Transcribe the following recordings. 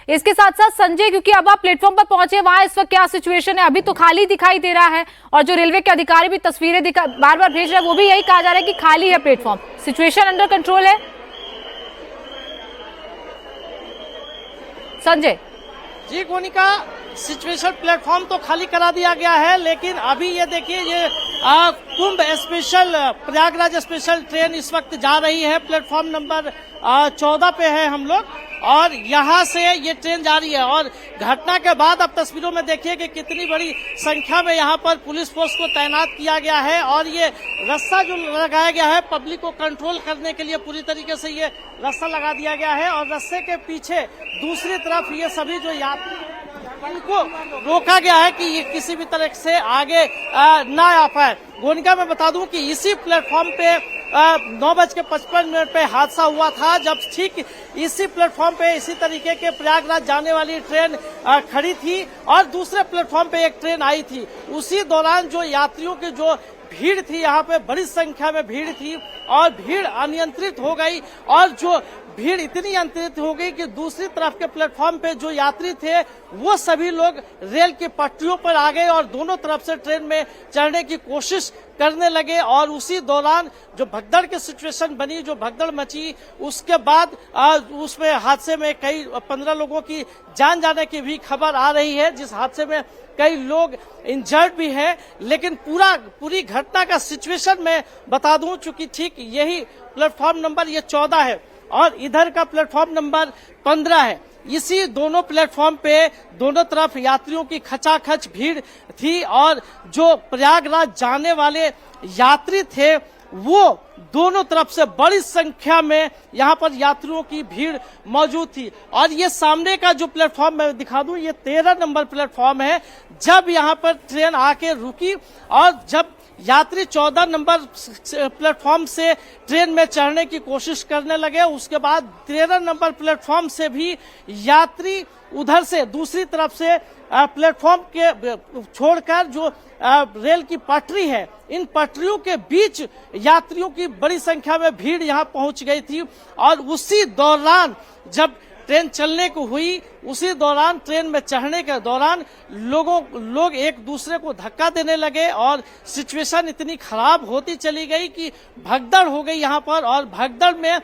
इसके साथ साथ संजय, क्योंकि अब आप प्लेटफॉर्म पर पहुंचे, वहां इस वक्त क्या सिचुएशन है? अभी तो खाली दिखाई दे रहा है और जो रेलवे के अधिकारी भी तस्वीरें बार बार भेज रहे हैं, वो भी यही कहा जा रहा है कि खाली है प्लेटफॉर्म। सिचुएशन अंडर कंट्रोल है संजय? जी गोनिका, सिचुएशन प्लेटफॉर्म तो खाली करा दिया गया है, लेकिन अभी ये देखिए, ये कुंभ स्पेशल, प्रयागराज स्पेशल ट्रेन इस वक्त जा रही है। प्लेटफॉर्म नंबर 14 पे है हम लोग और यहाँ से ये ट्रेन जा रही है। और घटना के बाद अब तस्वीरों में देखिए कि कितनी बड़ी संख्या में यहाँ पर पुलिस फोर्स को तैनात किया गया है और ये रास्ता जो लगाया गया है पब्लिक को कंट्रोल करने के लिए, पूरी तरीके से ये रास्ता लगा दिया गया है। और रास्ते के पीछे दूसरी तरफ ये सभी जो यात्री इनको रोका गया है कि ये किसी भी तरह से आगे ना आ पाए। गोनिका, मैं बता दूं कि इसी प्लेटफॉर्म पे 9:55 पे हादसा हुआ था, जब ठीक इसी प्लेटफॉर्म पे इसी तरीके के प्रयागराज जाने वाली ट्रेन खड़ी थी और दूसरे प्लेटफॉर्म पे एक ट्रेन आई थी। उसी दौरान जो यात्रियों की जो भीड़ थी, यहाँ पे बड़ी संख्या में भीड़ थी और भीड़ अनियंत्रित हो गई और जो भीड़ इतनी नियंत्रित हो गई कि दूसरी तरफ के प्लेटफॉर्म पे जो यात्री थे वो सभी लोग रेल की पटरियों पर आ गए और दोनों तरफ से ट्रेन में चढ़ने की कोशिश करने लगे। और उसी दौरान जो भगदड़ की सिचुएशन बनी, जो भगदड़ मची, उसके बाद उसमें हादसे में कई 15 लोगों की जान जाने की भी खबर आ रही है, जिस हादसे में कई लोग इंजर्ड भी हैं। लेकिन पूरी घटना का सिचुएशन मैं बता दूं, चूंकि ठीक यही प्लेटफॉर्म नंबर ये 14 है और इधर का प्लेटफॉर्म नंबर 15 है। इसी दोनों प्लेटफॉर्म पे दोनों तरफ यात्रियों की खचाखच भीड़ थी और जो प्रयागराज जाने वाले यात्री थे वो दोनों तरफ से बड़ी संख्या में यहाँ पर यात्रियों की भीड़ मौजूद थी। और ये सामने का जो प्लेटफॉर्म मैं दिखा दूं, ये 13 नंबर प्लेटफॉर्म है। जब यहाँ पर ट्रेन आके रुकी और जब यात्री 14 नंबर प्लेटफॉर्म से ट्रेन में चढ़ने की कोशिश करने लगे, उसके बाद 13 नंबर प्लेटफॉर्म से भी यात्री उधर से दूसरी तरफ से प्लेटफॉर्म के छोड़कर जो रेल की पटरी है, इन पटरियों के बीच यात्रियों की बड़ी संख्या में भीड़ यहाँ पहुंच गई थी। और उसी दौरान जब ट्रेन चलने को हुई, उसी दौरान ट्रेन में चढ़ने के दौरान लोग एक दूसरे को धक्का देने लगे और सिचुएशन इतनी खराब होती चली गई कि भगदड़ हो गई यहाँ पर। और भगदड़ में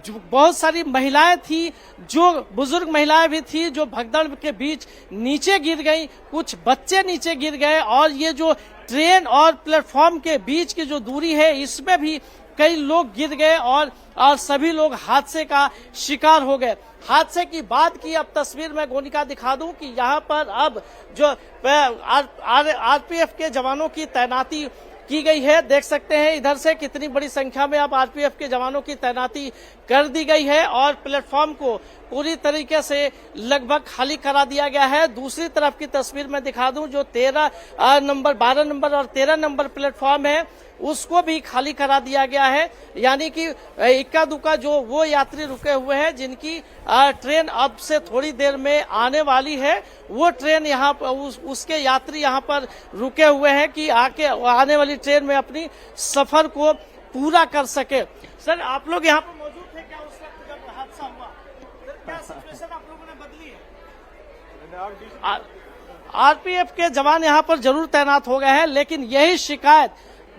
बहुत सारी महिलाएं थी, जो बुजुर्ग महिलाएं भी थी, जो भगदड़ के बीच नीचे गिर गई, कुछ बच्चे नीचे गिर गए और ये जो ट्रेन और प्लेटफॉर्म के बीच की जो दूरी है इसमें भी कई लोग गिर गए और सभी लोग हादसे का शिकार हो गए। हादसे की बात की अब तस्वीर में गोनिका दिखा दूं कि यहाँ पर अब जो आरपीएफ के जवानों की तैनाती की गई है। देख सकते हैं इधर से कितनी बड़ी संख्या में अब आरपीएफ के जवानों की तैनाती कर दी गई है और प्लेटफॉर्म को पूरी तरीके से लगभग खाली करा दिया गया है। दूसरी तरफ की तस्वीर में दिखा दूं, जो 13 नंबर, 12 नंबर और 13 नंबर प्लेटफॉर्म है उसको भी खाली करा दिया गया है। यानी कि इक्का दुक्का जो वो यात्री रुके हुए हैं, जिनकी ट्रेन अब से थोड़ी देर में आने वाली है, वो ट्रेन यहाँ पर उसके यात्री यहाँ पर रुके हुए हैं कि आने वाली ट्रेन में अपनी सफर को पूरा कर सके। सर, आप लोग यहाँ पर मौजूद थे क्या उस वक्त जब हादसा हुआ? क्या सिचुएशन आप लोगों ने बदली है? आरपीएफ के जवान यहाँ पर जरूर तैनात हो गए हैं, लेकिन यही शिकायत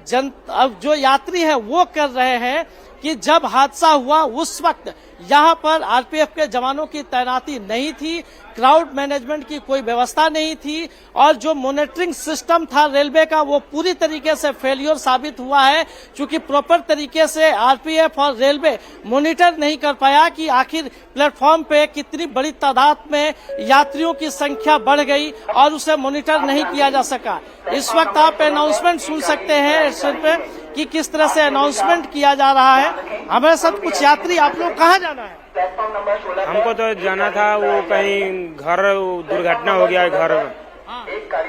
अब जो यात्री है वो कर रहे हैं कि जब हादसा हुआ उस वक्त यहाँ पर आरपीएफ के जवानों की तैनाती नहीं थी, क्राउड मैनेजमेंट की कोई व्यवस्था नहीं थी और जो मॉनिटरिंग सिस्टम था रेलवे का वो पूरी तरीके से फेलियर साबित हुआ है, क्योंकि प्रॉपर तरीके से आरपीएफ और रेलवे मॉनिटर नहीं कर पाया कि आखिर प्लेटफॉर्म पे कितनी बड़ी तादाद में यात्रियों की संख्या बढ़ गई और उसे मॉनिटर नहीं किया जा सका। इस वक्त आप अनाउंसमेंट सुन सकते हैं इस पे कि किस तरह से अनाउंसमेंट किया जा रहा है। हमारे साथ कुछ यात्री, आप लोग कहाँ जाना है? हमको तो जाना था वो कहीं घर, दुर्घटना हो गया है घर में।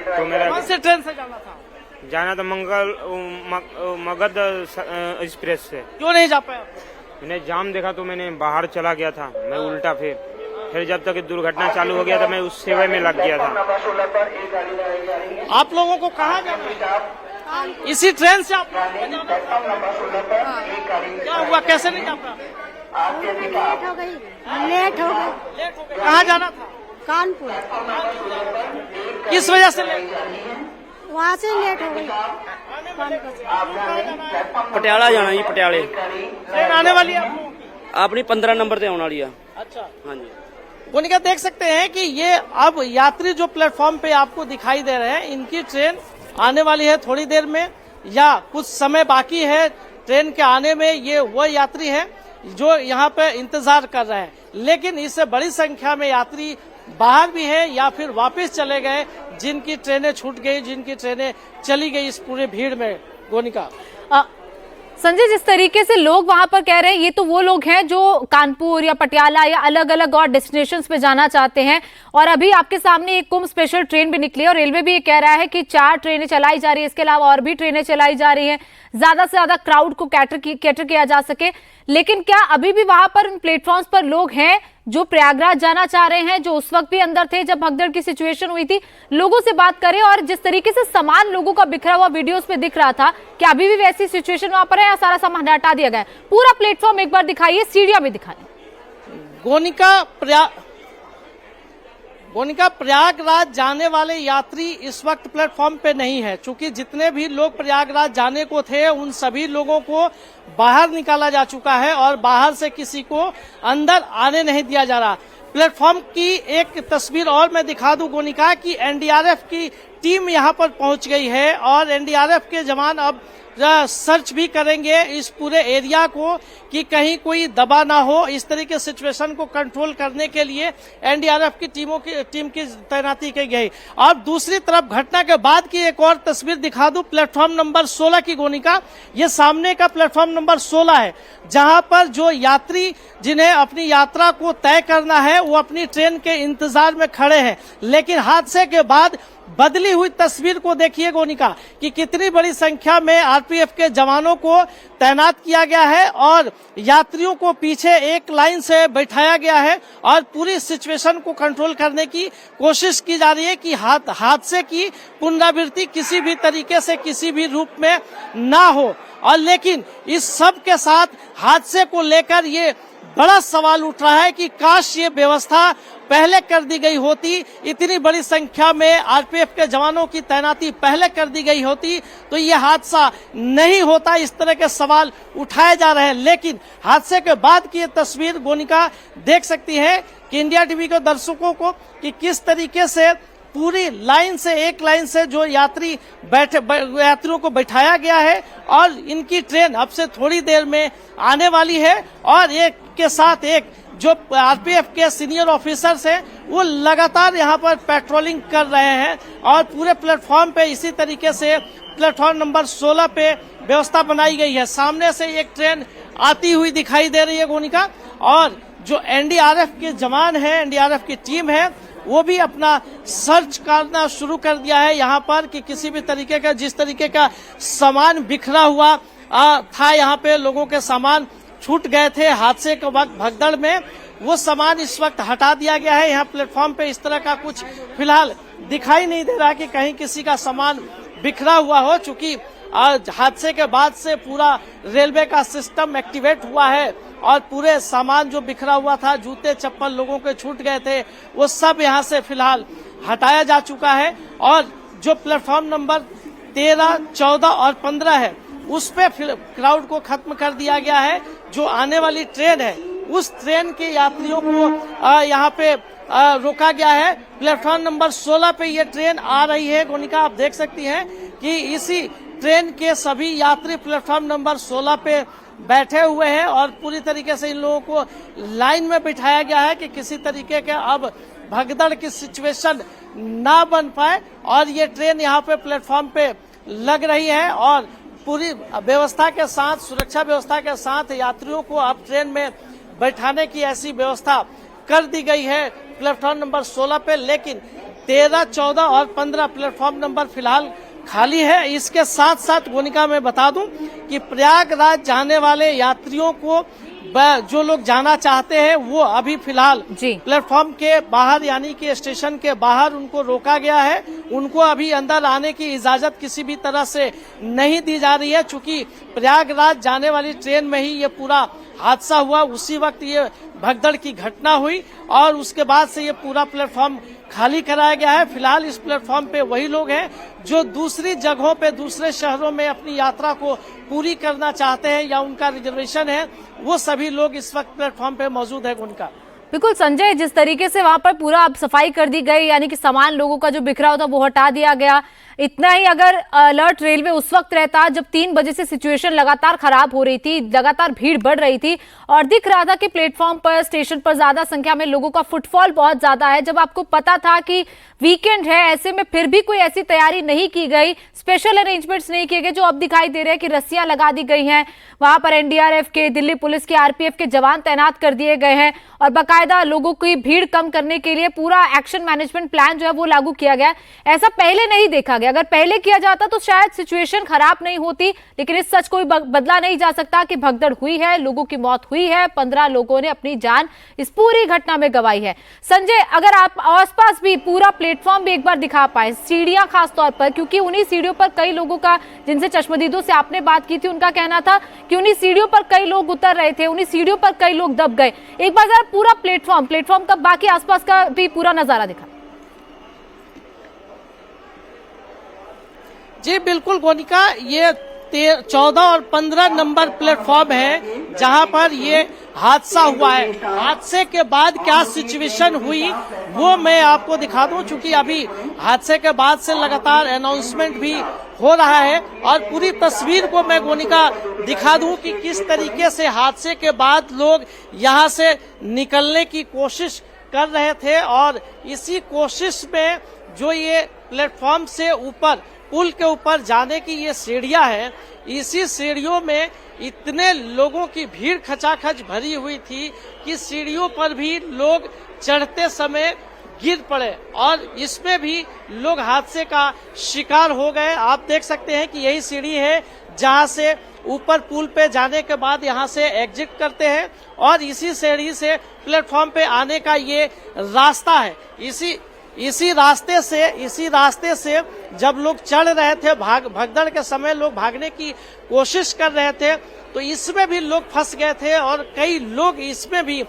तो मेरा कौन से ट्रेन से जाना था मगध एक्सप्रेस से। क्यों नहीं जा पाया? मैंने जाम देखा तो मैंने बाहर चला गया था, मैं उल्टा फिर जब तक दुर्घटना चालू हो गया था मैं उस सेवा में लग गया था। आप लोगों को कहाँ जाना है? इसी ट्रेन से आप क्या हुआ, कैसे नहीं जा पाया? लेट हो गई। कहाँ जाना था? कानपुर। किस वजह से वहाँ से लेट हो गई। ਪਟਿਆਲਾ ਜਾਣਾ ਜੀ ਪਟਿਆਲੇ ट्रेन आने वाली है आप लोगों की? ਆਪਣੀ 15 ਨੰਬਰ ਤੇ ਆਉਣ ਵਾਲੀ ਆ अच्छा, ਹਾਂਜੀ मोनिका देख सकते हैं कि ये अब यात्री जो प्लेटफॉर्म पे आपको दिखाई दे रहे हैं, इनकी ट्रेन आने वाली है थोड़ी देर में या कुछ समय बाकी है ट्रेन के आने में। ये वो यात्री है जो यहाँ पे इंतजार कर रहे हैं, लेकिन इससे बड़ी संख्या में यात्री बाहर भी है या फिर वापस चले गए, जिनकी ट्रेनें छूट गई, जिनकी ट्रेनें चली गई इस पूरे भीड़ में। गोनिका, संजय, जिस तरीके से लोग वहां पर कह रहे हैं, ये तो वो लोग हैं जो कानपुर या पटियाला या अलग अलग और डेस्टिनेशंस पे जाना चाहते हैं, और अभी आपके सामने एक कुंभ स्पेशल ट्रेन भी निकली है और रेलवे भी ये कह रहा है कि 4 ट्रेनें चलाई जा रही है, इसके अलावा और भी ट्रेनें चलाई जा रही हैं, ज्यादा से ज्यादा क्राउड को कैटर किया जा सके। लेकिन क्या अभी भी वहां पर उन प्लेटफॉर्म्स पर लोग हैं जो प्रयागराज जाना चाह रहे हैं, जो उस वक्त भी अंदर थे जब भगदड़ की सिचुएशन हुई थी? लोगों से बात करें, और जिस तरीके से सामान लोगों का बिखरा हुआ वीडियोस पे दिख रहा था, क्या अभी भी वैसी सिचुएशन वहां पर है या सारा सामान हटा दिया गया है? पूरा प्लेटफॉर्म एक बार दिखाइए, सीढ़ियां भी दिखाएं। गोनिका, प्रयागराज जाने वाले यात्री इस वक्त प्लेटफॉर्म पे नहीं है, क्योंकि जितने भी लोग प्रयागराज जाने को थे उन सभी लोगों को बाहर निकाला जा चुका है और बाहर से किसी को अंदर आने नहीं दिया जा रहा। प्लेटफॉर्म की एक तस्वीर और मैं दिखा दूं गोनिका कि एनडीआरएफ की टीम यहां पर पहुंच गई है और एनडीआरएफ के जवान अब सर्च भी करेंगे इस पूरे एरिया को कि कहीं कोई दबा ना हो। इस तरीके सिचुएशन को कंट्रोल करने के लिए एनडीआरएफ की टीम की तैनाती की गई। और दूसरी तरफ घटना के बाद की एक और तस्वीर दिखा दूं प्लेटफॉर्म नंबर 16 की गोनिका। ये सामने का प्लेटफॉर्म नंबर 16 है, जहां पर जो यात्री जिन्हें अपनी यात्रा को तय करना है वो अपनी ट्रेन के इंतजार में खड़े हैं। लेकिन हादसे के बाद बदली हुई तस्वीर को देखिए गोनिका कि कितनी बड़ी संख्या में आरपीएफ के जवानों को तैनात किया गया है और यात्रियों को पीछे एक लाइन से बैठाया गया है और पूरी सिचुएशन को कंट्रोल करने की कोशिश की जा रही है कि हादसे की पुनरावृत्ति किसी भी तरीके से किसी भी रूप में ना हो। और लेकिन इस सब के साथ हादसे को लेकर ये बड़ा सवाल उठ रहा है कि काश ये व्यवस्था पहले कर दी गई होती, इतनी बड़ी संख्या में आरपीएफ के जवानों की तैनाती पहले कर दी गई होती तो ये हादसा नहीं होता। इस तरह के सवाल उठाए जा रहे हैं। लेकिन हादसे के बाद की ये तस्वीर गोनिका देख सकती है कि इंडिया टीवी के दर्शकों को कि किस तरीके से पूरी लाइन से एक लाइन से जो यात्रियों को बैठाया गया है और इनकी ट्रेन अब से थोड़ी देर में आने वाली है और एक के साथ एक जो आरपीएफ के सीनियर ऑफिसर्स हैं वो लगातार यहाँ पर पेट्रोलिंग कर रहे हैं और पूरे प्लेटफॉर्म पे इसी तरीके से प्लेटफॉर्म नंबर 16 पे व्यवस्था बनाई गई है। सामने से एक ट्रेन आती हुई दिखाई दे रही है गोनिका और जो एनडीआरएफ के जवान हैं, एनडीआरएफ की टीम है, वो भी अपना सर्च करना शुरू कर दिया है यहाँ पर कि किसी भी तरीके का जिस तरीके का सामान बिखरा हुआ था, यहाँ पे लोगों के सामान छूट गए थे हादसे के वक्त भगदड़ में, वो सामान इस वक्त हटा दिया गया है। यहाँ प्लेटफॉर्म पे इस तरह का कुछ फिलहाल दिखाई नहीं दे रहा कि कहीं किसी का सामान बिखरा हुआ हो, चूंकि हादसे के बाद से पूरा रेलवे का सिस्टम एक्टिवेट हुआ है और पूरे सामान जो बिखरा हुआ था, जूते चप्पल लोगों के छूट गए थे, वो सब यहाँ से फिलहाल हटाया जा चुका है। और जो प्लेटफॉर्म नंबर 13, 14 और 15 है उस पे क्राउड को खत्म कर दिया गया है। जो आने वाली ट्रेन है उस ट्रेन के यात्रियों को यहाँ पे रोका गया है। प्लेटफॉर्म नंबर 16 पे ये ट्रेन आ रही है गोनिका, आप देख सकती हैं कि इसी ट्रेन के सभी यात्री प्लेटफॉर्म नंबर 16 पे बैठे हुए हैं और पूरी तरीके से इन लोगों को लाइन में बिठाया गया है कि किसी तरीके के अब भगदड़ की सिचुएशन ना बन पाए। और ये ट्रेन यहाँ पे प्लेटफॉर्म पे लग रही है और पूरी व्यवस्था के साथ, सुरक्षा व्यवस्था के साथ यात्रियों को अब ट्रेन में बैठाने की ऐसी व्यवस्था कर दी गई है प्लेटफॉर्म नंबर 16 पे। लेकिन 13, 14 और 15 प्लेटफॉर्म नंबर फिलहाल खाली है। इसके साथ साथ गोनिका मैं बता दूं कि प्रयागराज जाने वाले यात्रियों को जो लोग जाना चाहते हैं वो अभी फिलहाल प्लेटफॉर्म के बाहर यानी कि स्टेशन के बाहर उनको रोका गया है। उनको अभी अंदर आने की इजाजत किसी भी तरह से नहीं दी जा रही है, चूंकि प्रयागराज जाने वाली ट्रेन में ही ये पूरा हादसा हुआ उसी वक्त ये भगदड़ की घटना हुई और उसके बाद से ये पूरा प्लेटफॉर्म खाली कराया गया है। फिलहाल इस प्लेटफॉर्म पे वही लोग हैं जो दूसरी जगहों पे दूसरे शहरों में अपनी यात्रा को पूरी करना चाहते हैं या उनका रिजर्वेशन है, वो सभी लोग इस वक्त प्लेटफॉर्म पे मौजूद है। उनका बिल्कुल संजय, जिस तरीके से वहां पर पूरा अब सफाई कर दी गई, यानी कि सामान लोगों का जो बिखरा हुआ था वो हटा दिया गया। इतना ही अगर अलर्ट रेलवे उस वक्त रहता जब 3 बजे से सिचुएशन लगातार खराब हो रही थी, लगातार भीड़ बढ़ रही थी और दिख रहा था कि प्लेटफॉर्म पर, स्टेशन पर ज्यादा संख्या में लोगों का फुटफॉल बहुत ज्यादा है, जब आपको पता था कि वीकेंड है, ऐसे में फिर भी कोई ऐसी तैयारी नहीं की गई, स्पेशल अरेंजमेंट्स नहीं किए गए, जो अब दिखाई दे रहे हैं कि रस्सियां लगा दी गई हैं, वहां पर एनडीआरएफ के, दिल्ली पुलिस के, आरपीएफ के जवान तैनात कर दिए गए हैं और बाकायदा लोगों की भीड़ कम करने के लिए पूरा एक्शन मैनेजमेंट प्लान जो है वो लागू किया गया। ऐसा पहले नहीं देखा गया। अगर पहले किया जाता तो शायद सिचुएशन खराब नहीं होती, लेकिन इस सच को बदला नहीं जा सकता कि भगदड़ हुई है, लोगों की मौत हुई है, 15 लोगों ने अपनी जान इस पूरी घटना में गंवाई है। संजय, अगर आप आसपास भी पूरा प्लेटफॉर्म भी एक बार दिखा पाए, सीढ़ियां खास तौर पर, क्योंकि उन्हीं सीढ़ियों पर कई लोगों का, जिनसे चश्मदीदों से आपने बात की थी, उनका कहना था कि उन्हीं सीढ़ियों पर कई लोग उतर रहे थे, उन्हीं सीढ़ियों पर कई लोग दब गए। एक बार जरा पूरा प्लेटफॉर्म का बाकी आसपास का भी पूरा नजारा दिखा। जी बिल्कुल गोनिका, ये 14 और 15 नंबर प्लेटफॉर्म है जहां पर ये हादसा हुआ है। हादसे के बाद क्या सिचुएशन हुई वो मैं आपको दिखा दूं, चूंकि अभी हादसे के बाद से लगातार अनाउंसमेंट भी हो रहा है और पूरी तस्वीर को मैं गोनिका दिखा दूं कि किस तरीके से हादसे के बाद लोग यहां से निकलने की कोशिश कर रहे थे और इसी कोशिश में जो ये प्लेटफॉर्म से ऊपर, पुल के ऊपर जाने की ये सीढ़ियां हैं, इसी सीढ़ियों में इतने लोगों की भीड़ खचाखच भरी हुई थी कि सीढ़ियों पर भी लोग चढ़ते समय गिर पड़े और इसमें भी लोग हादसे का शिकार हो गए। आप देख सकते हैं कि यही सीढ़ी है जहां से ऊपर पुल पे जाने के बाद यहां से एग्जिट करते हैं और इसी सीढ़ी से प्लेटफॉर्म पे आने का ये रास्ता है। इसी रास्ते से जब लोग चढ़ रहे थे, भगदड़ के समय लोग भागने की कोशिश कर रहे थे, तो इसमें भी लोग फंस गए थे और कई लोग इसमें भी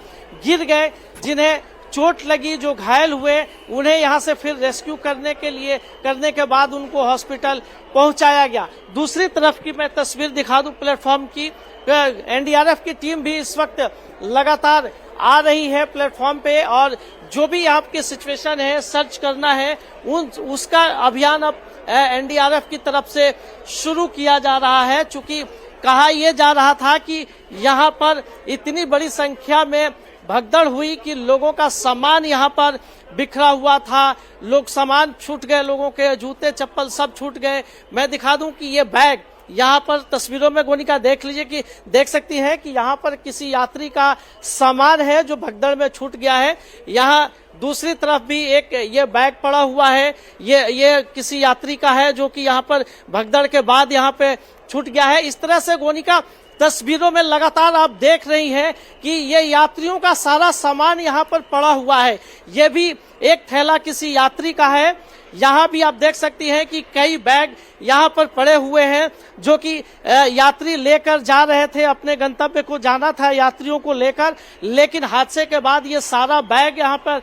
गिर गए, जिन्हें चोट लगी, जो घायल हुए, उन्हें यहां से फिर रेस्क्यू करने के बाद उनको हॉस्पिटल पहुंचाया गया। दूसरी तरफ की मैं तस्वीर दिखा दूं प्लेटफॉर्म की, एनडीआरएफ की टीम भी इस वक्त लगातार आ रही है प्लेटफॉर्म पे और जो भी आपकी सिचुएशन है, सर्च करना है, उसका अभियान अब एनडीआरएफ की तरफ से शुरू किया जा रहा है। चूंकि कहा यह जा रहा था कि यहाँ पर इतनी बड़ी संख्या में भगदड़ हुई कि लोगों का सामान यहाँ पर बिखरा हुआ था, सामान छूट गए, लोगों के जूते चप्पल सब छूट गए। मैं दिखा दूं कि ये बैग यहाँ पर तस्वीरों में गोनिका देख लीजिए कि देख सकती हैं कि यहाँ पर किसी यात्री का सामान है जो भगदड़ में छूट गया है। यहाँ दूसरी तरफ भी एक ये बैग पड़ा हुआ है, ये किसी यात्री का है जो कि यहाँ पर भगदड़ के बाद यहाँ पे छूट गया है। इस तरह से गोनिका तस्वीरों में लगातार आप देख रही हैं कि ये यात्रियों का सारा सामान यहाँ पर पड़ा हुआ है। ये भी एक थैला किसी यात्री का है। यहाँ भी आप देख सकती हैं कि कई बैग यहाँ पर पड़े हुए हैं जो कि यात्री लेकर जा रहे थे, अपने गंतव्य को जाना था यात्रियों को लेकर, लेकिन हादसे के बाद ये सारा बैग यहाँ पर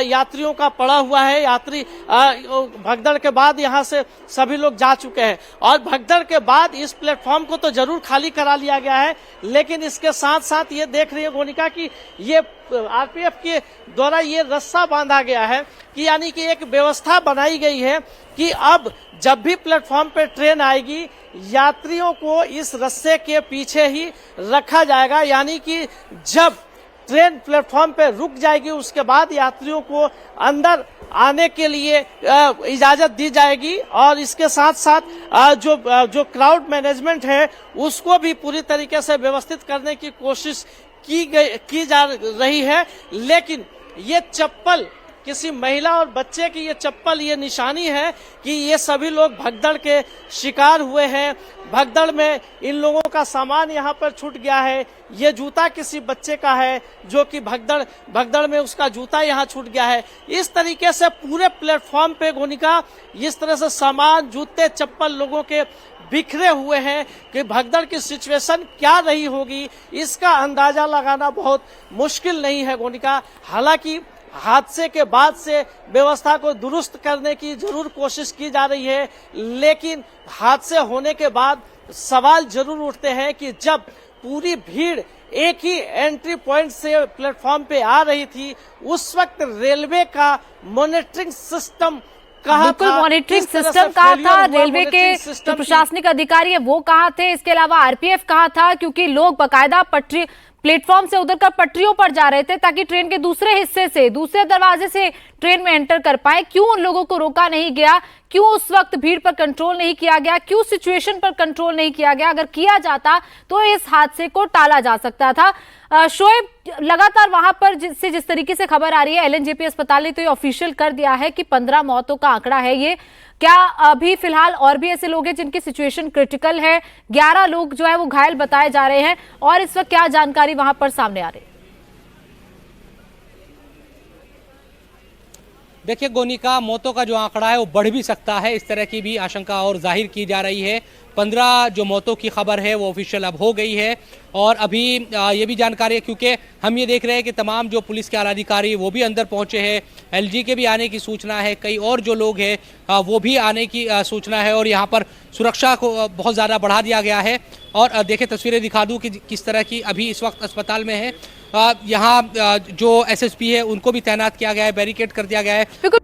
यात्रियों का पड़ा हुआ है। यात्री भगदड़ के बाद यहाँ से सभी लोग जा चुके हैं और भगदड़ के बाद इस प्लेटफॉर्म को तो जरूर खाली करा लिया गया है, लेकिन इसके साथ साथ ये देख रही है गोनिका कि ये आरपीएफ के द्वारा ये रस्सा बांधा गया है कि यानी कि एक व्यवस्था बनाई गई है कि अब जब भी प्लेटफॉर्म पे ट्रेन आएगी, यात्रियों को इस रस्से के पीछे ही रखा जाएगा। यानी कि जब ट्रेन प्लेटफॉर्म पे रुक जाएगी उसके बाद यात्रियों को अंदर आने के लिए इजाजत दी जाएगी और इसके साथ साथ जो क्राउड मैनेजमेंट है उसको भी पूरी तरीके से व्यवस्थित करने की कोशिश की जा रही है। लेकिन ये चप्पल किसी महिला और बच्चे की ये चप्पल, ये निशानी है कि ये सभी लोग भगदड़ के शिकार हुए हैं। भगदड़ में इन लोगों का सामान यहाँ पर छूट गया है। ये जूता किसी बच्चे का है जो कि भगदड़ में उसका जूता यहाँ छूट गया है। इस तरीके से पूरे प्लेटफॉर्म पे गोनिका इस तरह से सामान, जूते, चप्पल लोगों के बिखरे हुए हैं कि भगदड़ की सिचुएशन क्या रही होगी, इसका अंदाजा लगाना बहुत मुश्किल नहीं है गोनिका। हालांकि हादसे के बाद से व्यवस्था को दुरुस्त करने की जरूर कोशिश की जा रही है, लेकिन हादसे होने के बाद सवाल जरूर उठते हैं कि जब पूरी भीड़ एक ही एंट्री पॉइंट से प्लेटफॉर्म पे आ रही थी, उस वक्त रेलवे का मॉनिटरिंग सिस्टम कहाँ बिल्कुल था, मॉनिटरिंग किस तरह से सिस्टम कहाँ failure था, हुआ रेलवे के monitoring जो system की? प्रशासनिक अधिकारी है वो कहाँ थे, इसके अलावा आरपीएफ कहाँ था, क्योंकि लोग बकायदा पटरी प्लेटफॉर्म से उधर कर पटरियों पर जा रहे थे ताकि ट्रेन के दूसरे हिस्से से, दूसरे दरवाजे से ट्रेन में एंटर कर पाए। क्यों उन लोगों को रोका नहीं गया, क्यों उस वक्त भीड़ पर कंट्रोल नहीं किया गया, क्यों सिचुएशन पर कंट्रोल नहीं किया गया? अगर किया जाता तो इस हादसे को टाला जा सकता था। शोएब, लगातार वहां पर जिस तरीके से खबर आ रही है, एलएनजेपी अस्पताल ने तो ये ऑफिशियल कर दिया है कि 15 मौतों का आंकड़ा है ये। क्या अभी फिलहाल और भी ऐसे लोग हैं जिनकी सिचुएशन क्रिटिकल है? 11 लोग जो है वो घायल बताए जा रहे हैं, और इस वक्त क्या जानकारी वहां पर सामने आ रही है? देखिए गोनिका, मौतों का जो आंकड़ा है वो बढ़ भी सकता है, इस तरह की भी आशंका और जाहिर की जा रही है। 15 जो मौतों की खबर है वो ऑफिशियल अब हो गई है, और अभी ये भी जानकारी है क्योंकि हम ये देख रहे हैं कि तमाम जो पुलिस के आला अधिकारी वो भी अंदर पहुंचे हैं, एलजी के भी आने की सूचना है, कई और जो लोग हैं वो भी आने की सूचना है, और यहाँ पर सुरक्षा को बहुत ज़्यादा बढ़ा दिया गया है। और देखिए तस्वीरें दिखा दूँ कि किस तरह की अभी इस वक्त अस्पताल में है। यहाँ जो एसएसपी है उनको भी तैनात किया गया है, बैरिकेड कर दिया गया है। बिल्कुल